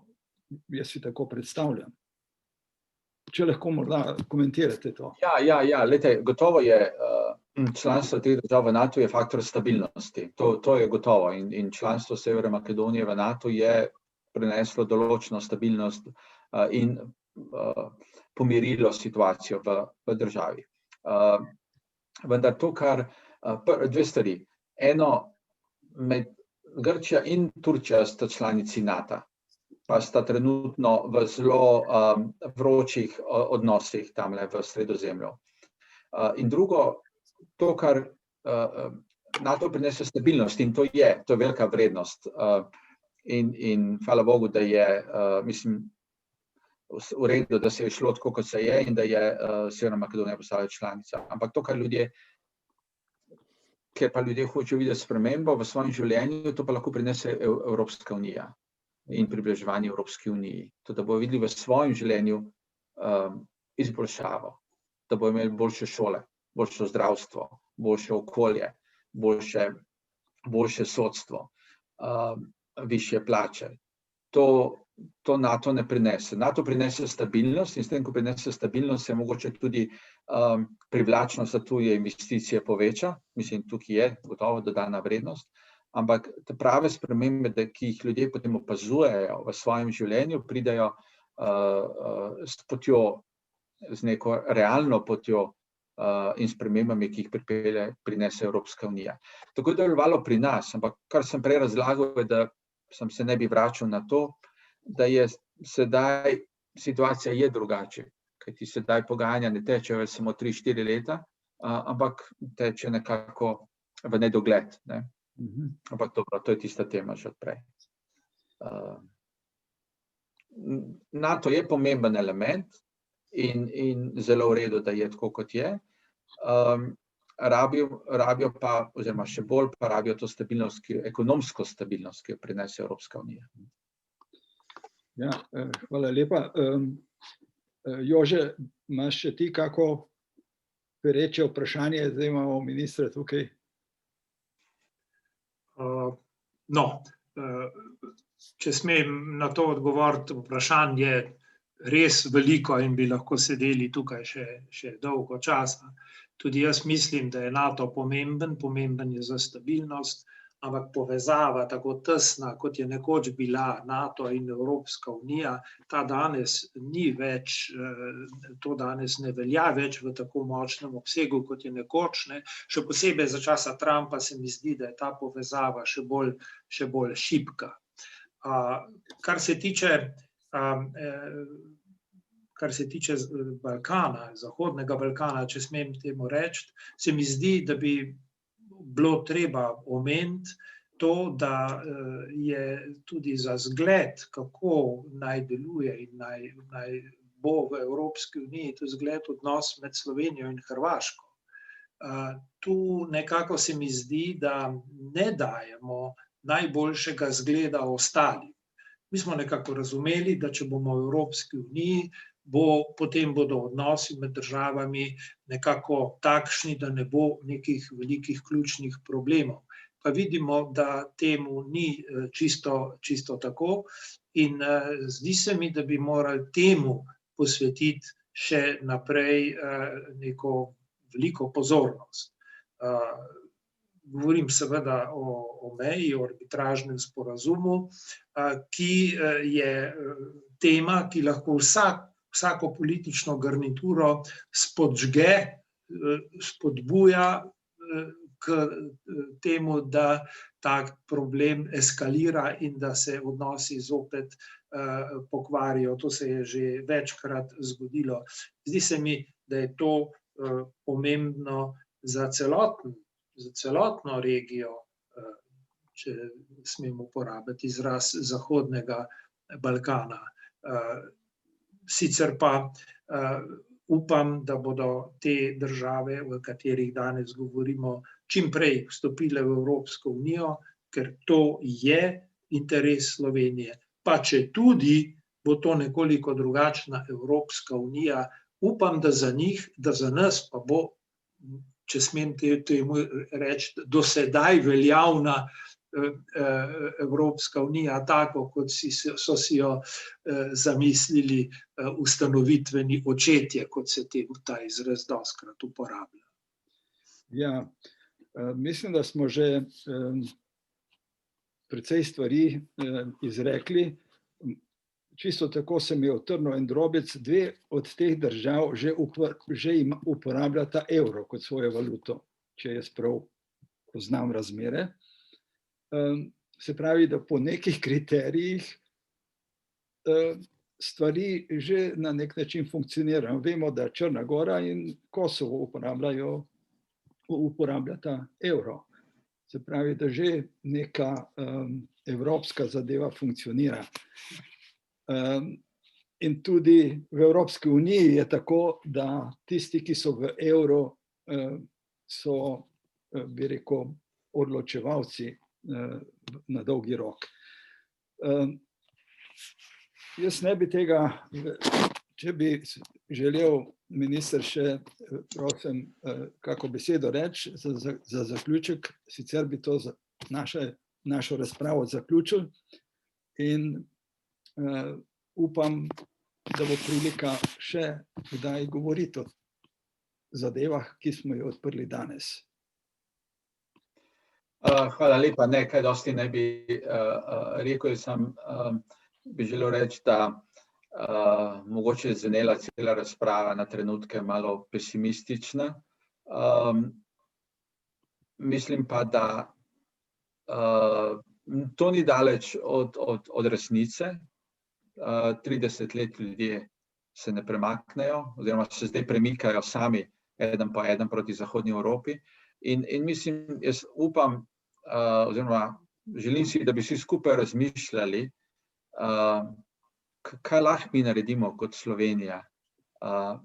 jaz si tako predstavljam. Če lahko morda komentirate to. Ja, lejte, gotovo je članstvo teh držav v NATO je faktor stabilnosti. To je gotovo. In članstvo Severne Makedonije v NATO je prineslo določeno stabilnost in pomirilo situacijo v državi. Vendar to, kar 2 stvari. Eno, med Grčija in Turčija sta članici NATO, pa sta trenutno v zelo vročih odnosih tamle v Sredozemlju. In drugo, to, kar NATO prinese stabilnost, in to je velika vrednost. In hvala Bogu, da je, mislim, v redu, da se je šlo tako, kot se je, in da je Severna Makedonija postala članica. Ampak to, ker pa ljudje hočejo videti spremembo v svojem življenju, to pa lahko prinese Evropska unija in približevanje Evropski uniji. To, da bodo videli v svojem življenju izboljšavo, da bodo imeli boljše šole, boljše zdravstvo, boljše okolje, boljše sodstvo, višje plače. To NATO ne prinese. NATO prinese stabilnost in s tem, ko prinese stabilnost, se mogoče tudi privlačnost za tuje investicije poveča. Mislim, tukaj je gotovo dodana vrednost. Ampak te prave spremembe, ki jih ljudje potem opazujejo v svojem življenju, pridejo s potjo, z neko realno potjo in spremembami, ki jih prinese Evropska unija. Tako je delovalo pri nas, ampak kar sem prej razlagal, je, da sem se ne bi vračal na to, da je sedaj situacija je drugače, kajti sedaj pogajanja ne tečejo več samo 3-4 leta, ampak teče nekako v nedogled, ne. Ampak dobro, to je tista tema že odprej. NATO je pomemben element in zelo v redu, da je tako, kot je. Rabijo pa, oziroma še bolj pa rabijo to stabilnost, ekonomsko stabilnost, ki jo prinese Evropska unija. Ja, hvala lepa. Jože, imaš še ti kako pereče vprašanje? Zdaj imamo ministra tukaj. No, če smem na to odgovoriti, vprašanje je res veliko in bi lahko sedeli tukaj še dolgo časa. Tudi jaz mislim, da je NATO pomemben je za stabilnost, ampak povezava tako tesna, kot je nekoč bila NATO in Evropska unija, ta danes ni več, to danes ne velja več v tako močnem obsegu, kot je nekoč, ne. Še posebej za časa Trumpa se mi zdi, da je ta povezava še bolj šibka. Kar se tiče Balkana, Zahodnega Balkana, če smem temu reči, se mi zdi, da bi bilo treba omeniti to, da je tudi za zgled, kako naj deluje in naj bo v Evropski uniji, to je zgled odnos med Slovenijo in Hrvaško. Tu nekako se mi zdi, da ne dajemo najboljšega zgleda ostalim. Mi smo nekako razumeli, da če bomo v Evropski uniji, potem bodo odnosi med državami nekako takšni, da ne bo nekih velikih ključnih problemov. Pa vidimo, da temu ni čisto tako in zdi se mi, da bi morali temu posvetiti še naprej neko veliko pozornost. Govorim seveda o meji, o arbitražnem sporazumu, ki je tema, ki lahko vsako politično garnituro spodžge, spodbuja k temu, da tak problem eskalira in da se odnosi zopet pokvarijo. To se je že večkrat zgodilo. Zdi se mi, da je to pomembno za celotno regijo, če smem uporabiti izraz Zahodnega Balkana. Sicer pa upam, da bodo te države, o katerih danes govorimo, čim prej vstopile v Evropsko unijo, ker to je interes Slovenije. Pa če tudi bo to nekoliko drugačna Evropska unija, upam, da za njih, da za nas pa bo, če smem temu reči, do sedaj veljavna Evropska unija, tako kot so si jo zamislili ustanovitveni očetje, kot se ta izraz dostikrat uporablja. Ja, mislim, da smo že precej stvari izrekli. Čisto tako se mi je utrnil en drobec. Dve od teh držav že uporabljata evro kot svojo valuto, če jaz prav poznam razmere. Se pravi, da po nekih kriterijih stvari že na nek način funkcionirajo. Vemo, da Črna Gora in Kosovo uporabljata evro. Se pravi, da že neka evropska zadeva funkcionira. In tudi v Evropski uniji je tako, da tisti, ki so v evro, so, bi rekel, odločevalci na dolgi rok. Jaz ne bi tega, če bi želel minister še, prosim, kako besedo reči za zaključek, sicer bi to našo razpravo zaključil in upam, da bo prilika še kdaj govoriti o zadevah, ki smo jo odprli danes. Hvala lepa, ne, kaj dosti ne bi rekel, sam bi želel reči, da mogoče je zvenela cela razprava na trenutke malo pesimistična. Mislim pa, da to ni daleč od resnice. 30 let ljudje se ne premaknejo, oziroma se zdaj premikajo sami, eden po eden proti Zahodni Evropi. In mislim, jaz upam, oziroma želim si, da bi vsi skupaj razmišljali, kaj lahko mi naredimo kot Slovenija,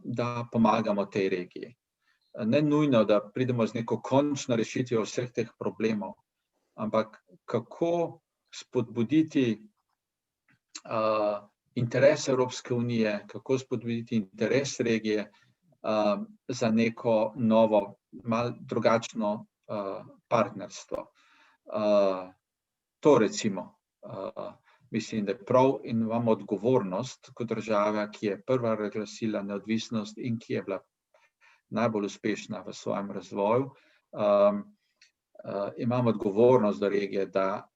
da pomagamo tej regiji. Ne nujno, da pridemo z neko končno rešitvijo vseh teh problemov, ampak kako spodbuditi interes Evropske unije, kako spodbuditi interes regije za neko novo, malo drugačno partnerstvo. To recimo, mislim, da je prav in imamo odgovornost kot država, ki je prva razglasila neodvisnost in ki je bila najbolj uspešna v svojem razvoju. Imamo odgovornost do regije, da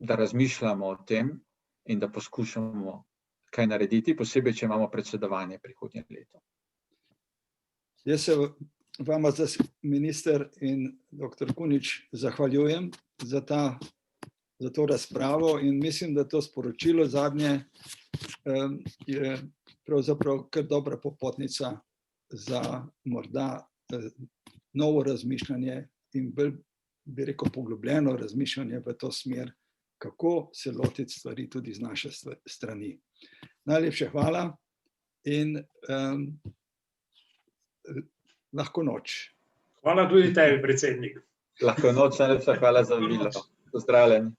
razmišljamo o tem in da poskušamo kaj narediti, posebej, če imamo predsedovanje prihodnje leto. Jaz se vama, minister in dr. Kunič, zahvaljujem za to razpravo in mislim, da to sporočilo zadnje je pravzaprav kar dobra popotnica za morda novo razmišljanje in bolj bi rekel, poglobljeno razmišljanje v to smer, kako se lotiti stvari tudi z naše strani. Najlepša hvala in lahko noč. Hvala tudi tebi, predsednik. Lahko noč, najlepša hvala za vabilo. Pozdravljeni.